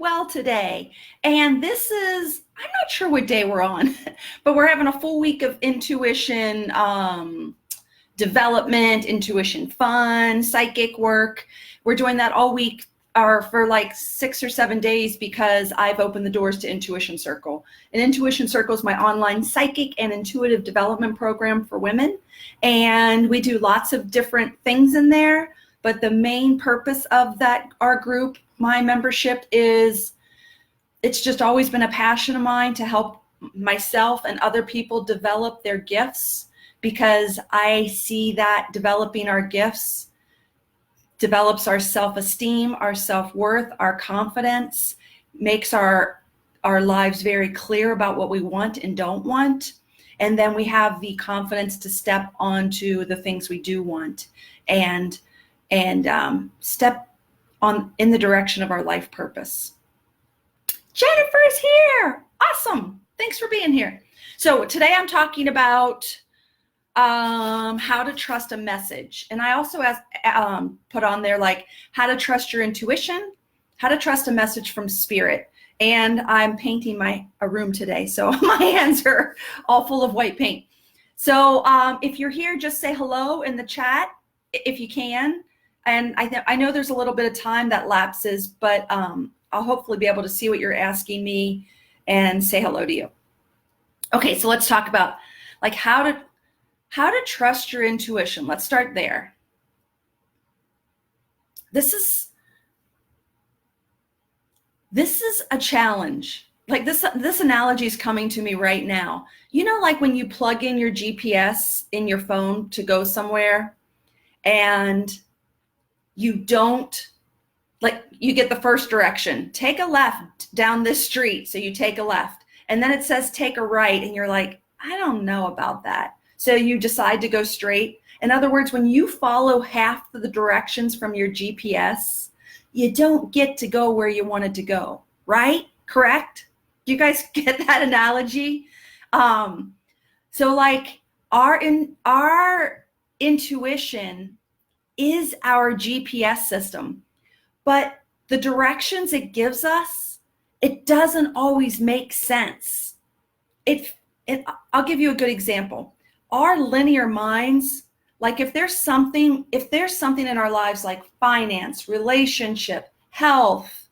well today. And this is, I'm not sure what day we're on, but we're having a full week of intuition development, intuition fun, psychic work. We're doing that all week or for like 6 or 7 days because I've opened the doors to Intuition Circle. And Intuition Circle is my online psychic and intuitive development program for women. And we do lots of different things in there. But the main purpose of our group, my membership, is it's just always been a passion of mine to help myself and other people develop their gifts, because I see that developing our gifts develops our self-esteem, our self-worth, our confidence, makes our lives very clear about what we want and don't want. And then we have the confidence to step onto the things we do want and step on in the direction of our life purpose. Jennifer's here. Awesome. Thanks for being here. So today I'm talking about how to trust a message. And I also put on there like how to trust your intuition, how to trust a message from spirit. And I'm painting a room today, so my hands are all full of white paint. So if you're here, just say hello in the chat if you can. And I know there's a little bit of time that lapses, but I'll hopefully be able to see what you're asking me and say hello to you. Okay, so let's talk about like how to trust your intuition. Let's start there. This is a challenge. Like this analogy is coming to me right now. You know, like when you plug in your GPS in your phone to go somewhere and you don't, like you get the first direction, take a left down this street. So you take a left and then it says take a right and you're like, I don't know about that. So you decide to go straight. In other words, when you follow half of the directions from your GPS, you don't get to go where you wanted to go, right? Correct? Do you guys get that analogy? So like our intuition is our GPS system, but the directions it gives us, it doesn't always make sense. I'll give you a good example. Our linear minds, like if there's something in our lives like finance, relationship, health,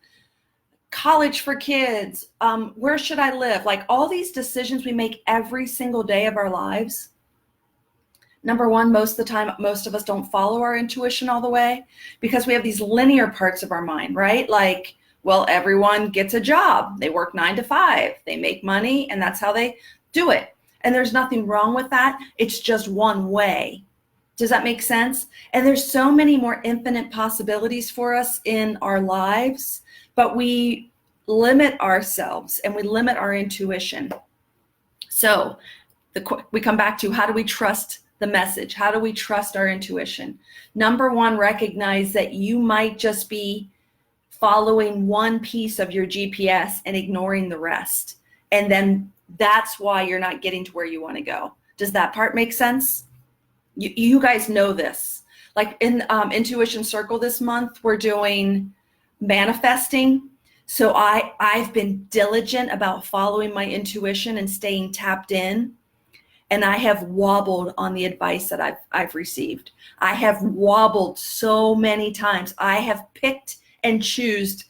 college for kids, where should I live? Like all these decisions we make every single day of our lives. Number one, most of the time, most of us don't follow our intuition all the way because we have these linear parts of our mind, right? Like, well, everyone gets a job. They work 9 to 5. They make money and that's how they do it. And there's nothing wrong with that. It's just one way. Does that make sense? And there's so many more infinite possibilities for us in our lives, but we limit ourselves and we limit our intuition. So we come back to how do we trust the message? How do we trust our intuition? Number one, recognize that you might just be following one piece of your GPS and ignoring the rest. And then that's why you're not getting to where you want to go. Does that part make sense? You guys know this. Like in Intuition Circle this month, we're doing manifesting. So I've been diligent about following my intuition and staying tapped in. And I have wobbled on the advice that I've received. I have wobbled so many times. I have picked and choosed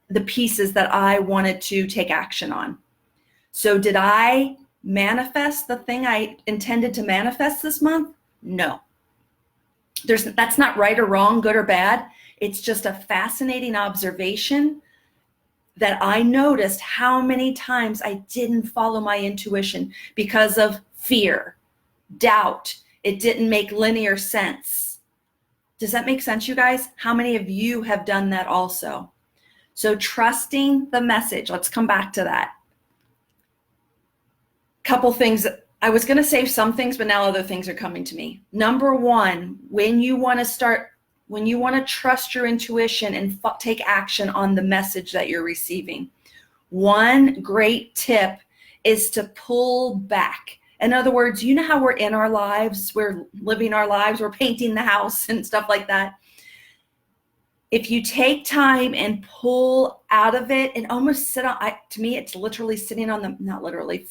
the pieces that I wanted to take action on. So did I manifest the thing I intended to manifest this month? No. That's not right or wrong, good or bad. It's just a fascinating observation that I noticed how many times I didn't follow my intuition because of fear, doubt. It didn't make linear sense. Does that make sense, you guys? How many of you have done that also? So trusting the message. Let's come back to that. Couple things. I was going to say some things, but now other things are coming to me. Number one, when you want to trust your intuition and take action on the message that you're receiving, one great tip is to pull back. In other words, you know how we're in our lives, we're living our lives, we're painting the house and stuff like that. if you take time and pull out of it and almost sit on, to me, it's literally sitting on the, not literally,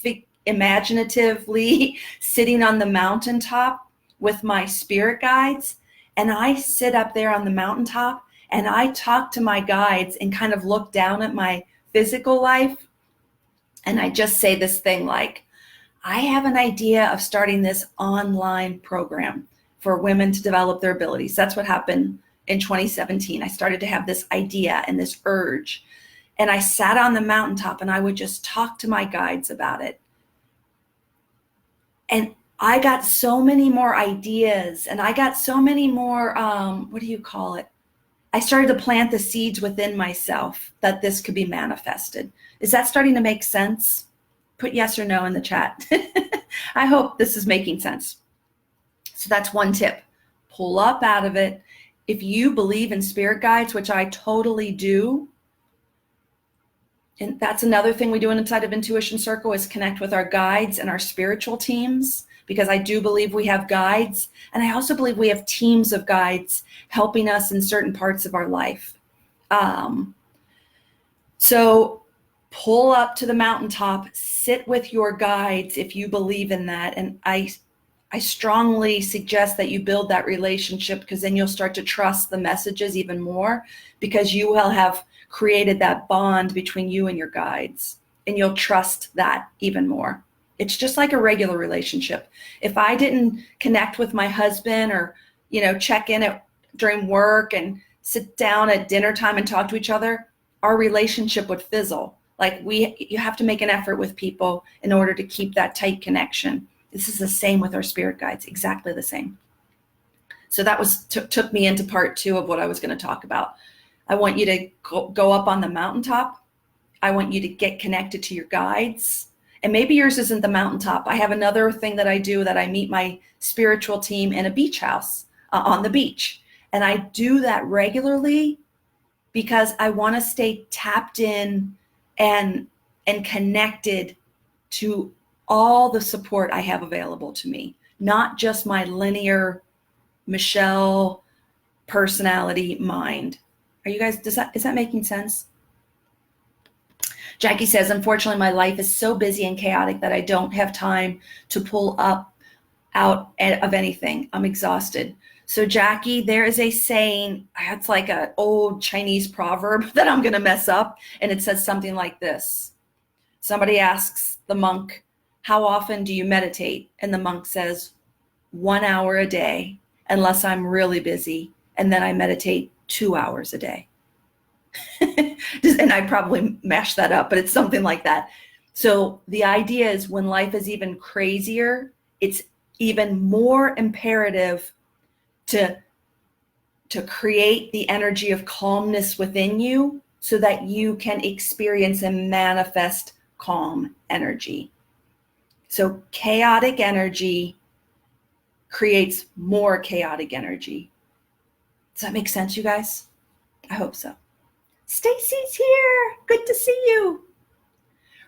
imaginatively sitting on the mountaintop with my spirit guides. And I sit up there on the mountaintop and I talk to my guides and kind of look down at my physical life. And I just say this thing like, I have an idea of starting this online program for women to develop their abilities. That's what happened in 2017. I started to have this idea and this urge. And I sat on the mountaintop and I would just talk to my guides about it. And I got so many more ideas and I got so many more, what do you call it? I started to plant the seeds within myself that this could be manifested. Is that starting to make sense? Put yes or no in the chat. I hope this is making sense. So that's one tip. Pull up out of it. If you believe in spirit guides, which I totally do, and that's another thing we do inside of Intuition Circle is connect with our guides and our spiritual teams, because I do believe we have guides. And I also believe we have teams of guides helping us in certain parts of our life. So pull up to the mountaintop, sit with your guides if you believe in that. And I strongly suggest that you build that relationship, because then you'll start to trust the messages even more, because you will have created that bond between you and your guides, and you'll trust that even more. It's just like a regular relationship. If I didn't connect with my husband or, check in during work and sit down at dinner time and talk to each other, our relationship would fizzle. Like you have to make an effort with people in order to keep that tight connection. This is the same with our spirit guides, exactly the same. So that was took me into part 2 of what I was going to talk about. I want you to go up on the mountaintop. I want you to get connected to your guides. And maybe yours isn't the mountaintop. I have another thing that I do, that I meet my spiritual team in a beach house on the beach. And I do that regularly because I want to stay tapped in and connected to all the support I have available to me, not just my linear Michelle personality mind. Are you guys, is that making sense? Jackie says, unfortunately, my life is so busy and chaotic that I don't have time to pull out of anything. I'm exhausted. So Jackie, there is a saying, it's like an old Chinese proverb that I'm going to mess up. And it says something like this. Somebody asks the monk, how often do you meditate? And the monk says, 1 hour a day, unless I'm really busy. And then I meditate 2 hours a day. And I probably mashed that up, but it's something like that. So the idea is when life is even crazier, it's even more imperative to create the energy of calmness within you so that you can experience and manifest calm energy. So chaotic energy creates more chaotic energy. Does that make sense, you guys? I hope so. Stacy's here. Good to see you.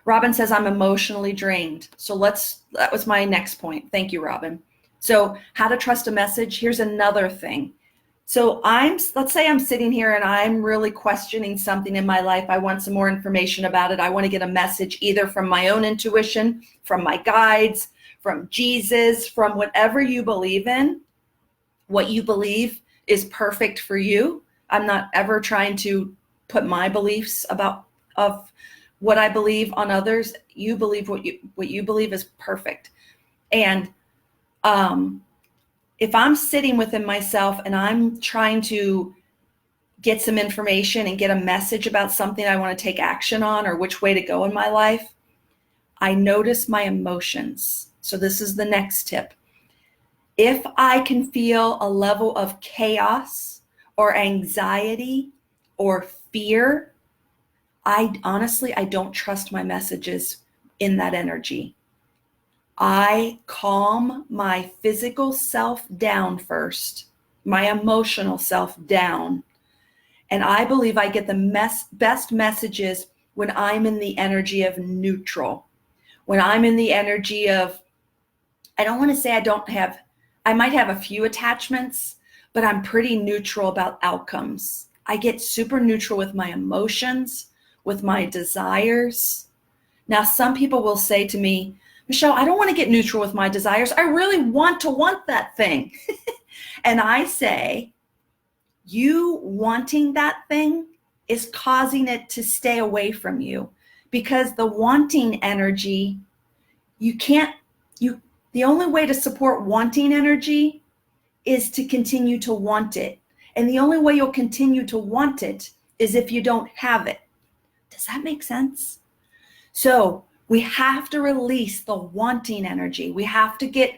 Robin says, I'm emotionally drained. So that was my next point. Thank you, Robin. So how to trust a message. Here's another thing. So let's say I'm sitting here and I'm really questioning something in my life. I want some more information about it. I want to get a message either from my own intuition, from my guides, from Jesus, from whatever you believe in. What you believe is perfect for you. I'm not ever trying to put my beliefs of what I believe on others. You believe what you believe is perfect. And if I'm sitting within myself and I'm trying to get some information and get a message about something I want to take action on or which way to go in my life, I notice my emotions. So this is the next tip. If I can feel a level of chaos or anxiety or fear, I don't trust my messages in that energy. I calm my physical self down first, my emotional self down. And I believe I get the best messages when I'm in the energy of neutral. When I'm in the energy of, I don't want to say I might have a few attachments, but I'm pretty neutral about outcomes. I get super neutral with my emotions, with my desires. Now, some people will say to me, Michelle, I don't want to get neutral with my desires. I really want to want that thing. And I say, you wanting that thing is causing it to stay away from you, because the wanting energy, the only way to support wanting energy is to continue to want it. And the only way you'll continue to want it is if you don't have it. Does that make sense? So we have to release the wanting energy. We have to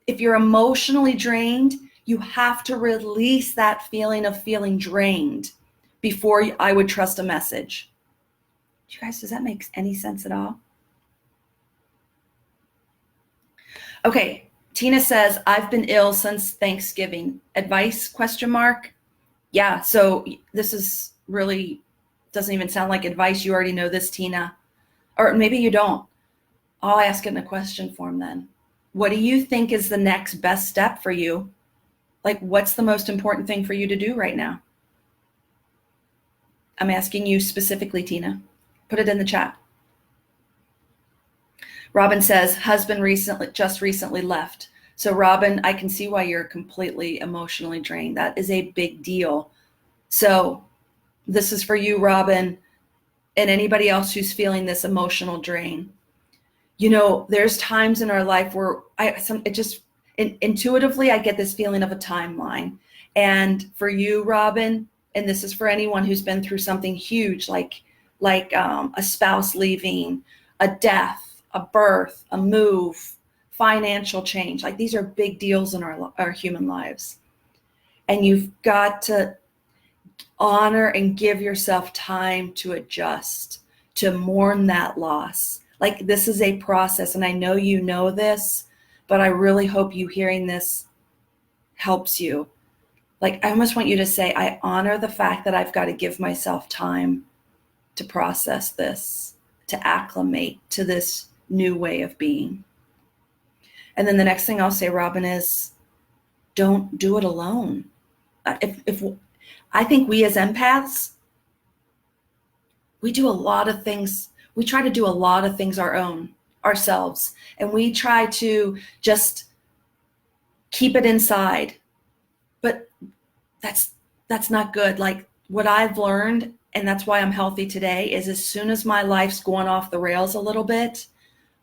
if you're emotionally drained, you have to release that feeling of feeling drained before I would trust a message. You guys, does that make any sense at all? Okay, Tina says, I've been ill since Thanksgiving. Advice, ? Yeah, so this is really, doesn't even sound like advice. You already know this, Tina. Or maybe you don't. I'll ask it in a question form then. What do you think is the next best step for you? Like, what's the most important thing for you to do right now? I'm asking you specifically, Tina. Put it in the chat. Robin says, husband just recently left. So Robin, I can see why you're completely emotionally drained. That is a big deal. So this is for you, Robin, and anybody else who's feeling this emotional drain. You know, there's times in our life where intuitively, I get this feeling of a timeline. And for you, Robin, and this is for anyone who's been through something huge, like a spouse leaving, a death, a birth, a move, financial change. Like, these are big deals in our human lives. And you've got to honor and give yourself time to adjust, to mourn that loss. Like, this is a process, and I know you know this, but I really hope you hearing this helps you. Like, I almost want you to say, I honor the fact that I've got to give myself time to process this, to acclimate to this new way of being. And then the next thing I'll say, Robin, is don't do it alone. If I think we as empaths, we do a lot of things. We try to do a lot of things ourselves, and we try to just keep it inside. But that's not good. Like, what I've learned, and that's why I'm healthy today, is as soon as my life's going off the rails a little bit,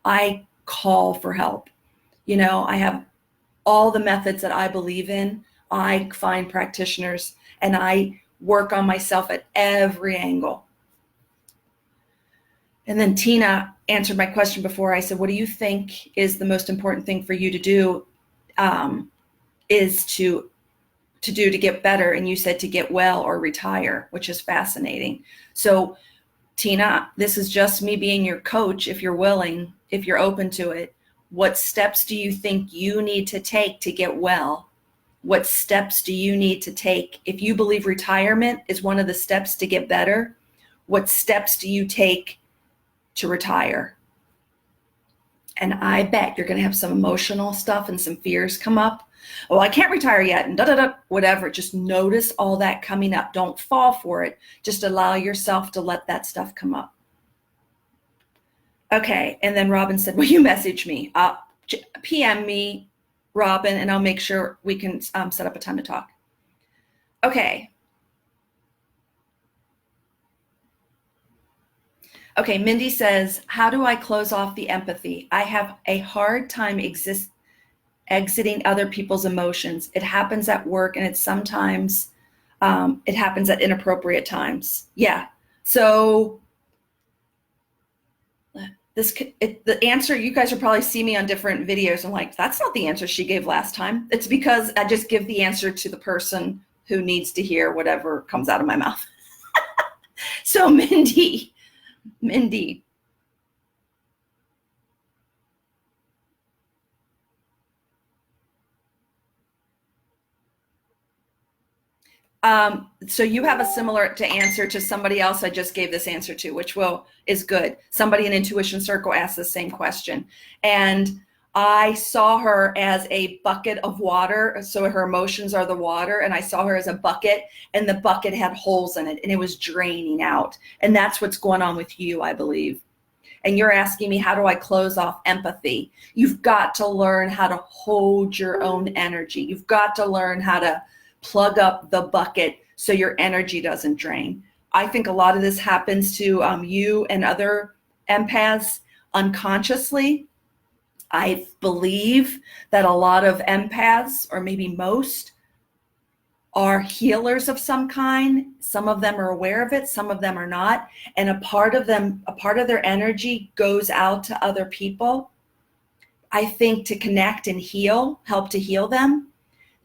I call for help. You know, I have all the methods that I believe in. I find practitioners, and I work on myself at every angle. And then Tina answered my question before. I said, what do you think is the most important thing for you to do, is to get better? And you said to get well or retire, which is fascinating. So Tina, this is just me being your coach. If you're willing, if you're open to it, what steps do you think you need to take to get well? What steps do you need to take? If you believe retirement is one of the steps to get better, what steps do you take to retire? And I bet you're going to have some emotional stuff and some fears come up. Oh, I can't retire yet, and whatever. Just notice all that coming up. Don't fall for it. Just allow yourself to let that stuff come up. Okay, and then Robin said, will you message me? PM me, Robin, and I'll make sure we can set up a time to talk. Okay. Okay, Mindy says, how do I close off the empathy? I have a hard time exiting other people's emotions. It happens at work, and it's sometimes it happens at inappropriate times. Yeah. So the answer, you guys will probably see me on different videos. I'm like, that's not the answer she gave last time. It's because I just give the answer to the person who needs to hear whatever comes out of my mouth. So Mindy. So you have a similar answer to somebody else I just gave this answer to, which is good. Somebody in Intuition Circle asked the same question. And I saw her as a bucket of water. So her emotions are the water. And I saw her as a bucket, and the bucket had holes in it and it was draining out. And that's what's going on with you, I believe. And you're asking me, how do I close off empathy? You've got to learn how to hold your own energy. You've got to learn how to plug up the bucket so your energy doesn't drain. I think a lot of this happens to you and other empaths unconsciously. I believe that a lot of empaths, or maybe most, are healers of some kind. Some of them are aware of it, some of them are not. And a part of their energy goes out to other people, I think, to connect and heal, help to heal them.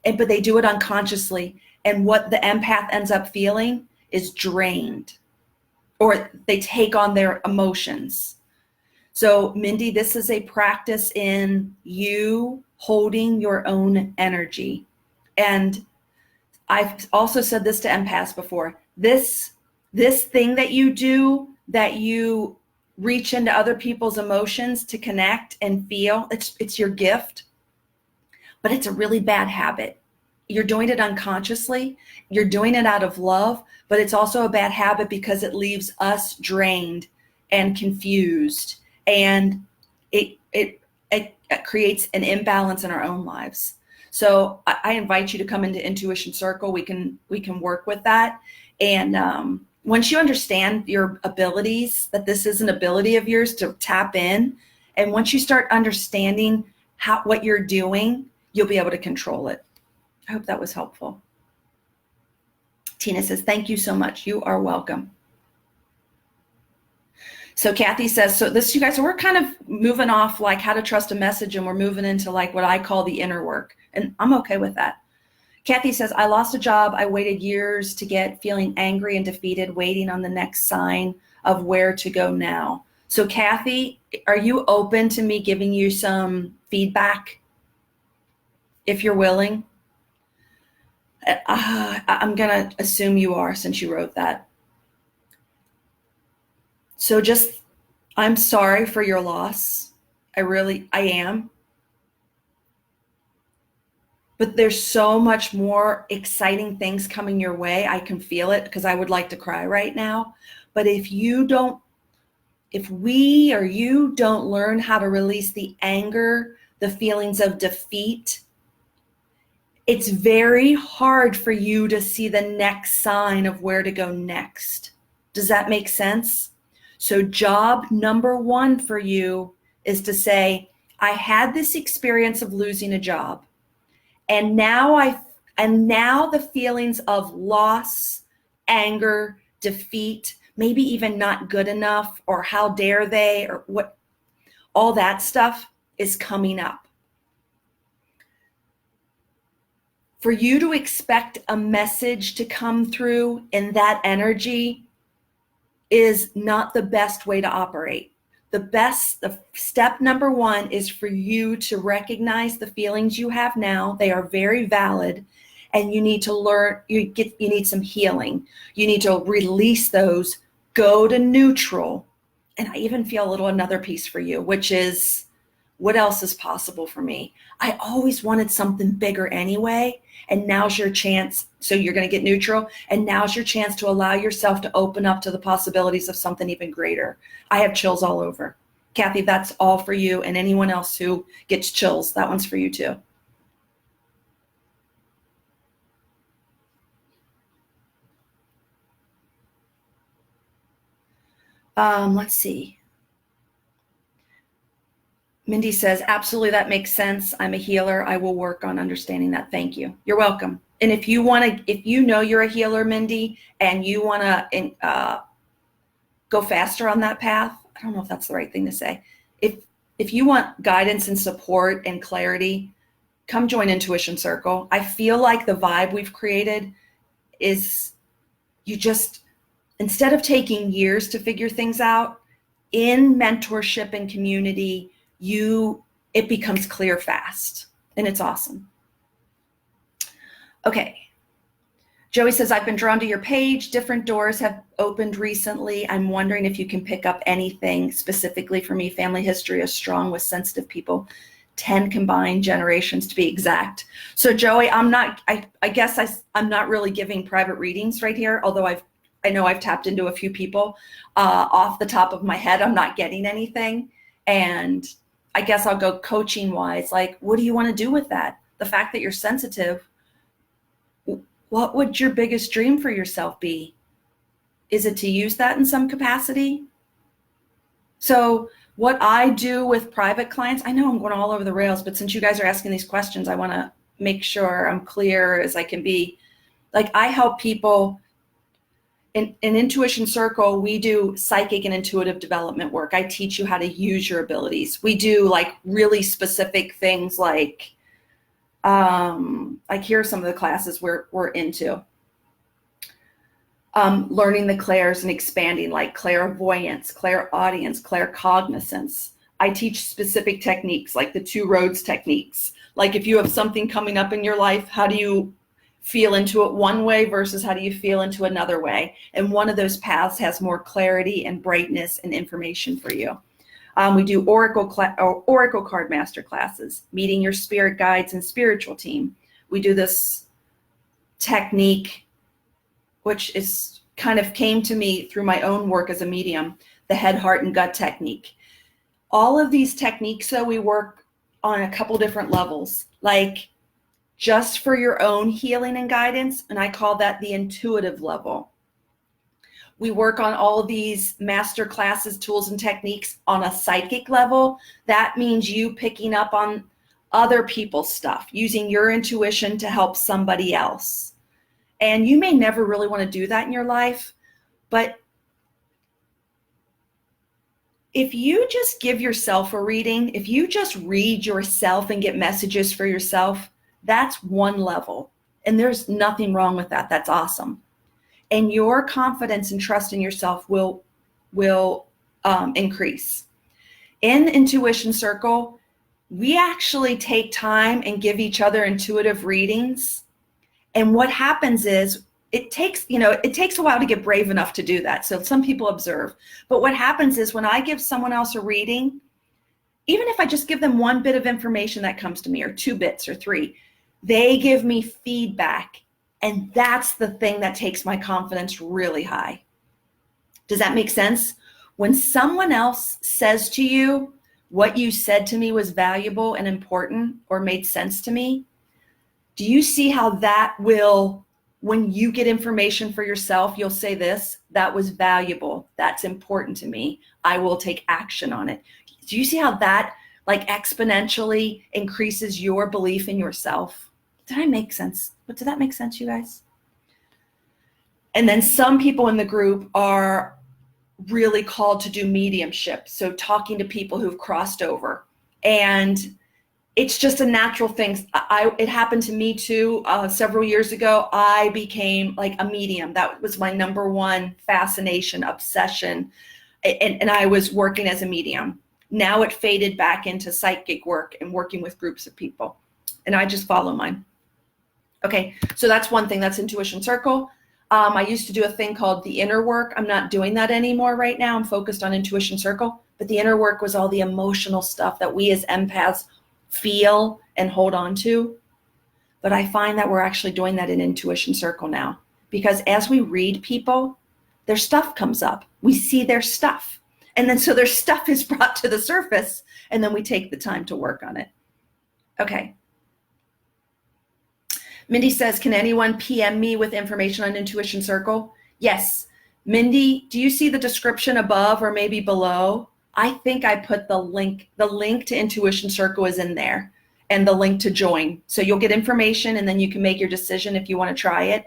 But they do it unconsciously. And what the empath ends up feeling is drained, or they take on their emotions. So Mindy, this is a practice in you holding your own energy. And I've also said this to empaths before. This thing that you do, that you reach into other people's emotions to connect and feel, it's your gift, but it's a really bad habit. You're doing it unconsciously. You're doing it out of love, but it's also a bad habit because it leaves us drained and confused, and it creates an imbalance in our own lives. So I invite you to come into Intuition Circle. We can work with that. And once you understand your abilities, that this is an ability of yours to tap in, and once you start understanding what you're doing, you'll be able to control it. I hope that was helpful. Tina says, thank you so much. You are welcome. So Kathy says, so this, you guys, so we're kind of moving off like how to trust a message, and we're moving into like what I call the inner work. And I'm okay with that. Kathy says, I lost a job. I waited years to get, feeling angry and defeated, waiting on the next sign of where to go now. So Kathy, are you open to me giving you some feedback if you're willing? I'm going to assume you are, since you wrote that. So just, I'm sorry for your loss. I am. But there's so much more exciting things coming your way. I can feel it, because I would like to cry right now. But if we or you don't learn how to release the anger, the feelings of defeat, it's very hard for you to see the next sign of where to go next. Does that make sense? So job number one for you is to say, I had this experience of losing a job, and now the feelings of loss, anger, defeat, maybe even not good enough, or how dare they, or what, all that stuff is coming up. For you to expect a message to come through in that energy is not the best way to operate. The step number one is for you to recognize the feelings you have now. They are very valid, and you need to learn, you need some healing. You need to release those, go to neutral. And I even feel another piece for you, which is, what else is possible for me? I always wanted something bigger anyway, and now's your chance. So you're going to get neutral, and now's your chance to allow yourself to open up to the possibilities of something even greater. I have chills all over. Kathy, that's all for you, and anyone else who gets chills, that one's for you too. Let's see. Mindy says, absolutely, that makes sense. I'm a healer. I will work on understanding that. Thank you. You're welcome. And if you know you're a healer, Mindy, and you want to go faster on that path, I don't know if that's the right thing to say. If you want guidance and support and clarity, come join Intuition Circle. I feel like the vibe we've created is, you just, instead of taking years to figure things out, in mentorship and community, it becomes clear fast, and it's awesome. Okay. Joey says, I've been drawn to your page. Different doors have opened recently. I'm wondering if you can pick up anything specifically for me. Family history is strong with sensitive people. 10 combined generations to be exact. So Joey, I guess I'm not really giving private readings right here, although I know I've tapped into a few people. Off the top of my head, I'm not getting anything. And I guess I'll go coaching wise. Like, what do you want to do with that? The fact that you're sensitive, what would your biggest dream for yourself be? Is it to use that in some capacity? So what I do with private clients, I know I'm going all over the rails, but since you guys are asking these questions, I want to make sure I'm clear as I can be. Like, I help people in Intuition Circle. We do psychic and intuitive development work. I teach you how to use your abilities. We do like really specific things like here are some of the classes we're into. Learning the clairs and expanding, like clairvoyance, clairaudience, claircognizance. I teach specific techniques like the 2 roads techniques. Like if you have something coming up in your life, how do you feel into it one way versus how do you feel into another way? And one of those paths has more clarity and brightness and information for you. We do Oracle card master classes, meeting your spirit guides and spiritual team. We do this technique, which is kind of came to me through my own work as a medium, the head, heart, and gut technique. All of these techniques, though, we work on a couple different levels, like just for your own healing and guidance, and I call that the intuitive level. We work on all these master classes, tools, and techniques on a psychic level. That means you picking up on other people's stuff, using your intuition to help somebody else. And you may never really want to do that in your life, but if you just give yourself a reading, if you just read yourself and get messages for yourself, that's one level. And there's nothing wrong with that. That's awesome. And your confidence and trust in yourself will increase. In Intuition Circle, we actually take time and give each other intuitive readings. And what happens is it takes a while to get brave enough to do that. So some people observe. But what happens is when I give someone else a reading, even if I just give them one bit of information that comes to me, or 2 bits or 3, they give me feedback. And that's the thing that takes my confidence really high. Does that make sense? When someone else says to you, what you said to me was valuable and important or made sense to me, do you see how that will, when you get information for yourself, you'll say this, that was valuable, that's important to me, I will take action on it. Do you see how that like exponentially increases your belief in yourself? Did I make sense? But did that make sense, you guys? And then some people in the group are really called to do mediumship. So talking to people who've crossed over. And it's just a natural thing. It happened to me too. Several years ago, I became like a medium. That was my number one fascination, obsession. And I was working as a medium. Now it faded back into psychic work and working with groups of people. And I just follow mine. Okay, so that's one thing. That's Intuition Circle. I used to do a thing called the inner work. I'm not doing that anymore right now. I'm focused on Intuition Circle. But the inner work was all the emotional stuff that we as empaths feel and hold on to. But I find that we're actually doing that in Intuition Circle now. Because as we read people, their stuff comes up. We see their stuff. And then so their stuff is brought to the surface. And then we take the time to work on it. Okay. Mindy says, can anyone PM me with information on Intuition Circle? Yes. Mindy, do you see the description above or maybe below? I think I put the link to Intuition Circle is in there and the link to join. So you'll get information and then you can make your decision if you want to try it.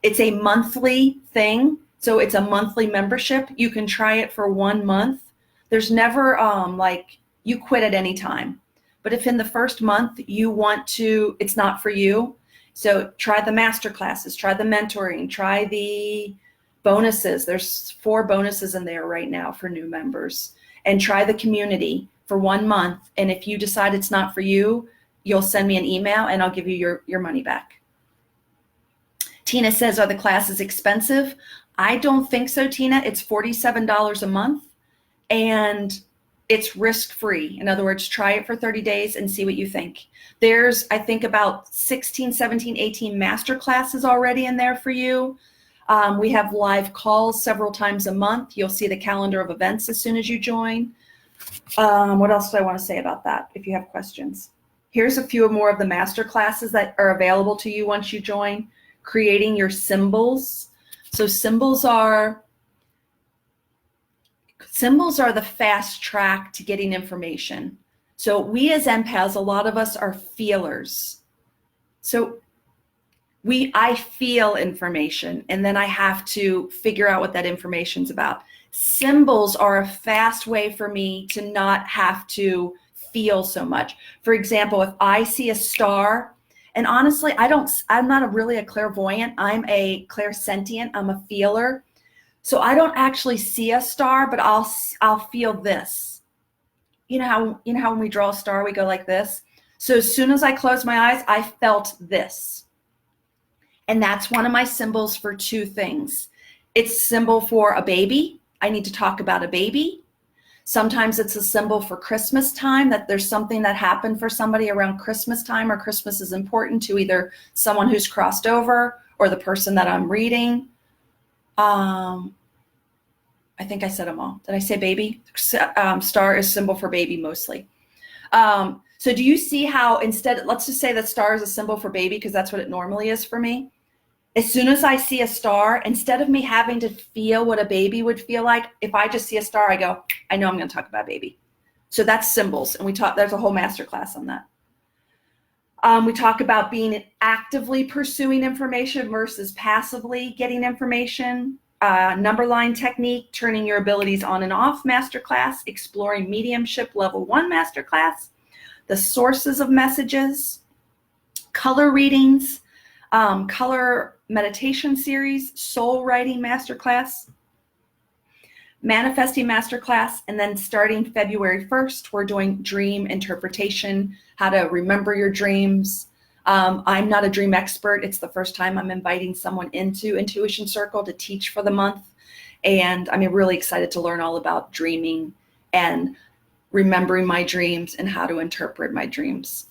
It's a monthly thing. So it's a monthly membership. You can try it for 1 month. There's never like you quit at any time. But if in the first month you want to, it's not for you. So try the master classes, try the mentoring, try the bonuses. There's 4 bonuses in there right now for new members. And try the community for 1 month. And if you decide it's not for you, you'll send me an email and I'll give you your money back. Tina says, are the classes expensive? I don't think so, Tina. It's $47 a month. And it's risk-free. In other words, try it for 30 days and see what you think. There's, I think, about 16, 17, 18 master classes already in there for you. We have live calls several times a month. You'll see the calendar of events as soon as you join. What else do I want to say about that if you have questions? Here's a few more of the master classes that are available to you once you join. Creating your symbols. So symbols are the fast track to getting information. So we as empaths, a lot of us are feelers. So I feel information, and then I have to figure out what that information's about. Symbols are a fast way for me to not have to feel so much. For example, if I see a star, and honestly, I'm not really a clairvoyant. I'm a clairsentient. I'm a feeler. So I don't actually see a star, but I'll feel this. You know how when we draw a star, we go like this? So as soon as I close my eyes, I felt this. And that's one of my symbols for two things. It's a symbol for a baby. I need to talk about a baby. Sometimes it's a symbol for Christmas time, that there's something that happened for somebody around Christmas time, or Christmas is important to either someone who's crossed over or the person that I'm reading. I think I said them all. Did I say baby? Star is symbol for baby mostly. So do you see how instead, let's just say that star is a symbol for baby because that's what it normally is for me. As soon as I see a star, instead of me having to feel what a baby would feel like, if I just see a star, I go, I know I'm going to talk about baby. So that's symbols. And there's a whole masterclass on that. We talk about being actively pursuing information versus passively getting information. Number line technique, turning your abilities on and off masterclass, exploring mediumship level 1 masterclass, the sources of messages, color readings, color meditation series, soul writing masterclass, manifesting masterclass, and then starting February 1st, we're doing dream interpretation, how to remember your dreams. I'm not a dream expert. It's the first time I'm inviting someone into Intuition Circle to teach for the month. And I'm really excited to learn all about dreaming and remembering my dreams and how to interpret my dreams.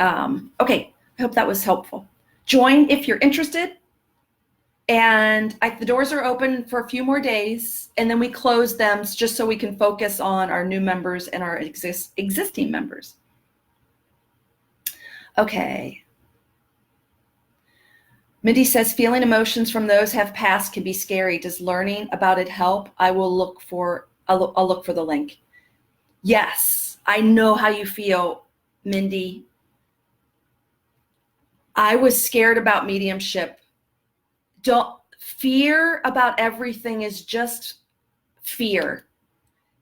Okay, I hope that was helpful. Join if you're interested. And the doors are open for a few more days, and then we close them just so we can focus on our new members and our existing members. Okay. Mindy says, feeling emotions from those have passed can be scary. Does learning about it help? I'll look for the link. Yes, I know how you feel, Mindy. I was scared about mediumship. Fear about everything is just fear,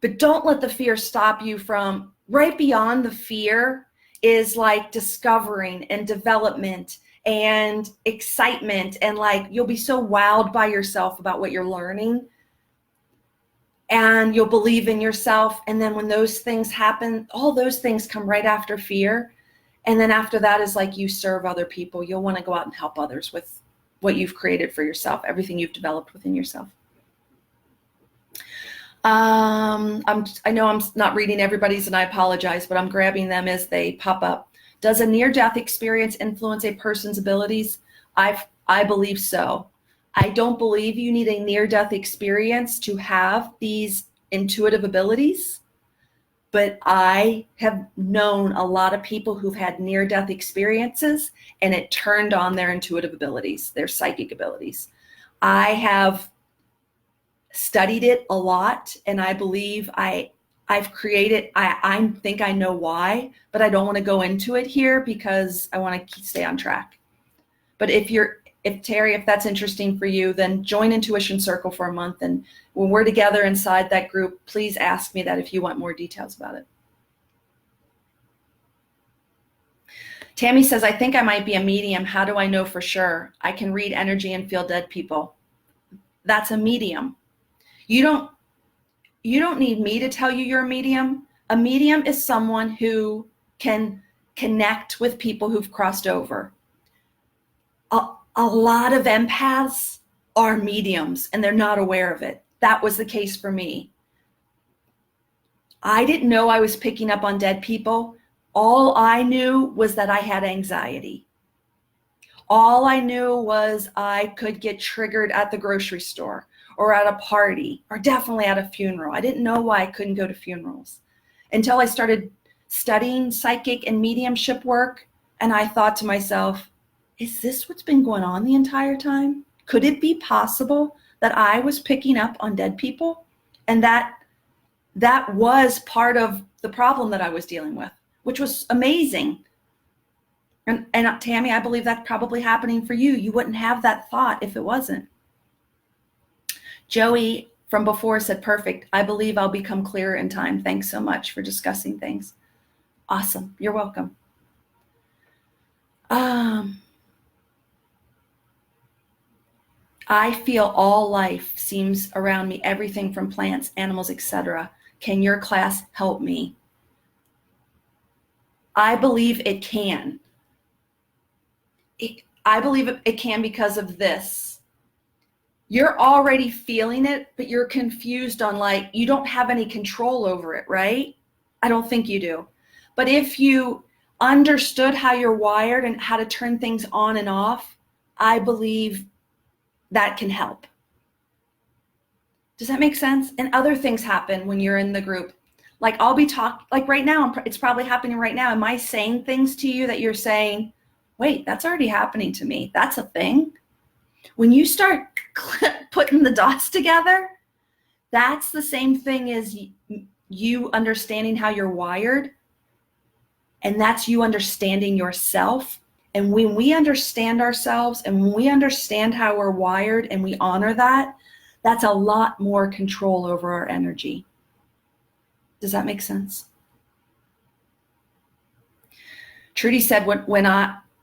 but don't let the fear stop you from, right beyond the fear is like discovering and development and excitement, and like you'll be so wowed by yourself about what you're learning, and you'll believe in yourself. And then when those things happen, all those things come right after fear. And then after that is like you serve other people. You'll want to go out and help others with what you've created for yourself, everything you've developed within yourself. I know I'm not reading everybody's, and I apologize, but I'm grabbing them as they pop up. Does a near-death experience influence a person's abilities? I believe so. I don't believe you need a near-death experience to have these intuitive abilities, but I have known a lot of people who've had near-death experiences, and it turned on their intuitive abilities, their psychic abilities. I have studied it a lot, and I believe I've created, I think I know why, but I don't want to go into it here because I want to stay on track. But if Terry, if that's interesting for you, then join Intuition Circle for a month. And when we're together inside that group, please ask me that if you want more details about it. Tammy says, I think I might be a medium. How do I know for sure? I can read energy and feel dead people. That's a medium. You don't need me to tell you you're a medium. A medium is someone who can connect with people who've crossed over. A lot of empaths are mediums and they're not aware of it. That was the case for me. I didn't know I was picking up on dead people. All I knew was that I had anxiety. All I knew was I could get triggered at the grocery store or at a party or definitely at a funeral. I didn't know why I couldn't go to funerals until I started studying psychic and mediumship work. And I thought to myself, is this what's been going on the entire time? Could it be possible that I was picking up on dead people? And that was part of the problem that I was dealing with, which was amazing. And Tammy, I believe that's probably happening for you. You wouldn't have that thought if it wasn't. Joey from before said, perfect. I believe I'll become clearer in time. Thanks so much for discussing things. Awesome. You're welcome. I feel all life seems around me, everything from plants, animals, etc. Can your class help me? I believe it can. I believe it can because of this. You're already feeling it, but you're confused on, like, you don't have any control over it, right? I don't think you do. But if you understood how you're wired and how to turn things on and off, I believe that can help. Does that make sense? And other things happen when you're in the group. Like I'll be like right now, it's probably happening right now. Am I saying things to you that you're saying, wait, that's already happening to me? That's a thing. When you start putting the dots together, that's the same thing as you understanding how you're wired. And that's you understanding yourself. And when we understand ourselves and when we understand how we're wired and we honor that, that's a lot more control over our energy. Does that make sense? Trudy said,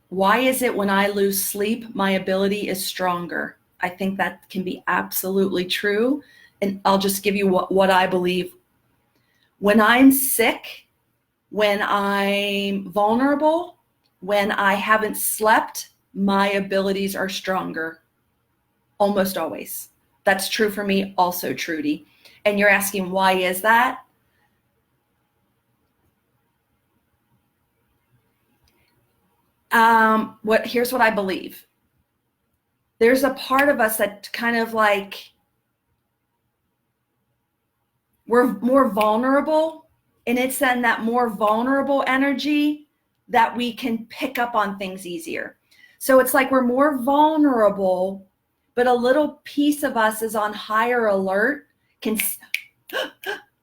why is it when I lose sleep, my ability is stronger? I think that can be absolutely true. And I'll just give you what I believe. When I'm sick, when I'm vulnerable, when I haven't slept, my abilities are stronger. Almost always. That's true for me also, Trudy. And you're asking, why is that? Here's what I believe. There's a part of us that kind of like, we're more vulnerable, and it's then that more vulnerable energy that we can pick up on things easier. So it's like we're more vulnerable, but a little piece of us is on higher alert.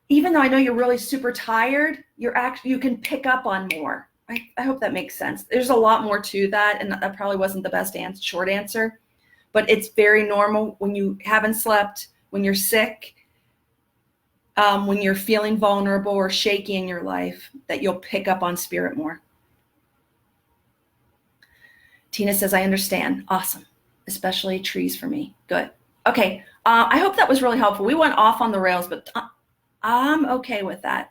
Even though I know you're really super tired, you can pick up on more. I hope that makes sense. There's a lot more to that, and that probably wasn't the best short answer, but it's very normal when you haven't slept, when you're sick, when you're feeling vulnerable or shaky in your life, that you'll pick up on spirit more. Tina says, I understand. Awesome. Especially trees for me. Good. Okay. I hope that was really helpful. We went off on the rails, but I'm okay with that.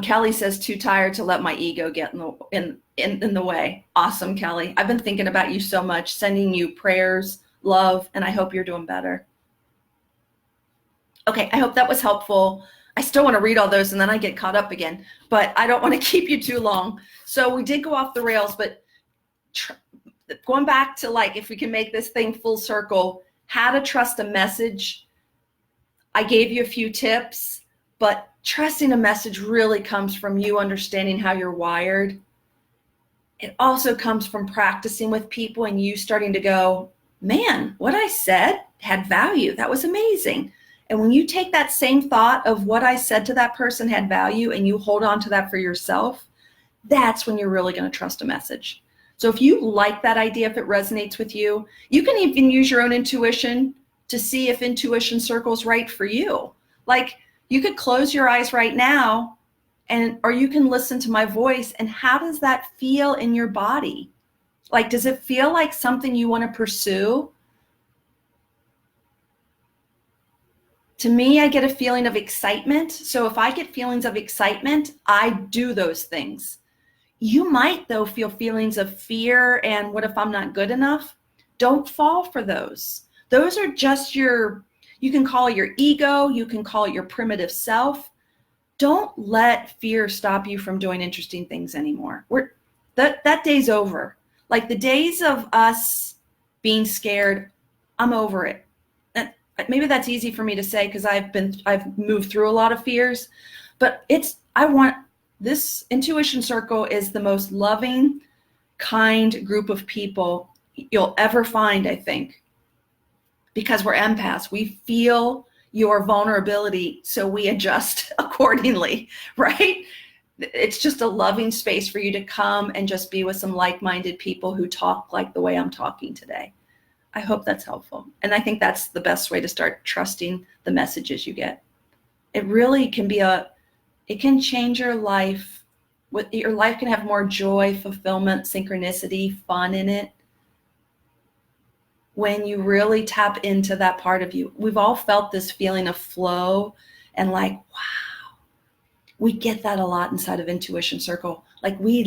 Kelly says, too tired to let my ego get in the way. Awesome, Kelly. I've been thinking about you so much, sending you prayers, love, and I hope you're doing better. Okay, I hope that was helpful. I still want to read all those and then I get caught up again, but I don't want to keep you too long. So we did go off the rails, but going back to, like, if we can make this thing full circle, how to trust a message. I gave you a few tips, but trusting a message really comes from you understanding how you're wired. It also comes from practicing with people and you starting to go, man, what I said had value. That was amazing. And when you take that same thought of what I said to that person had value and you hold on to that for yourself, that's when you're really going to trust a message. So if you like that idea, if it resonates with you, you can even use your own intuition to see if intuition circles right for you. Like, you could close your eyes right now or you can listen to my voice, and how does that feel in your body? Like, does it feel like something you want to pursue? To me, I get a feeling of excitement. So if I get feelings of excitement, I do those things. You might, though, feel feelings of fear and what if I'm not good enough? Don't fall for those. Those are just your You can call it your ego. You can call it your primitive self. Don't let fear stop you from doing interesting things anymore. That day's over. Like the days of us being scared, I'm over it. Maybe that's easy for me to say because I've moved through a lot of fears, but this intuition circle is the most loving, kind group of people you'll ever find, I think, because we're empaths. We feel your vulnerability, so we adjust accordingly, right? It's just a loving space for you to come and just be with some like-minded people who talk like the way I'm talking today. I hope that's helpful. And I think that's the best way to start trusting the messages you get. It really can it can change your life. Your life can have more joy, fulfillment, synchronicity, fun in it when you really tap into that part of you. We've all felt this feeling of flow and like, wow, we get that a lot inside of Intuition Circle. Like we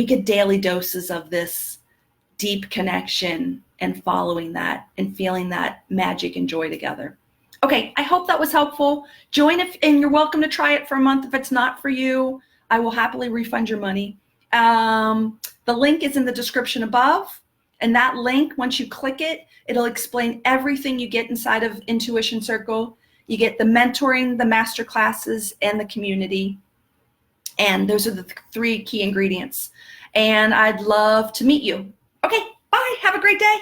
get daily doses of this deep connection and following that and feeling that magic and joy together. Okay, I hope that was helpful. Join and you're welcome to try it for a month. If it's not for you, I will happily refund your money. The link is in the description above. And that link, once you click it, it'll explain everything you get inside of Intuition Circle. You get the mentoring, the master classes, and the community. And those are the 3 key ingredients. And I'd love to meet you. Okay, bye. Have a great day.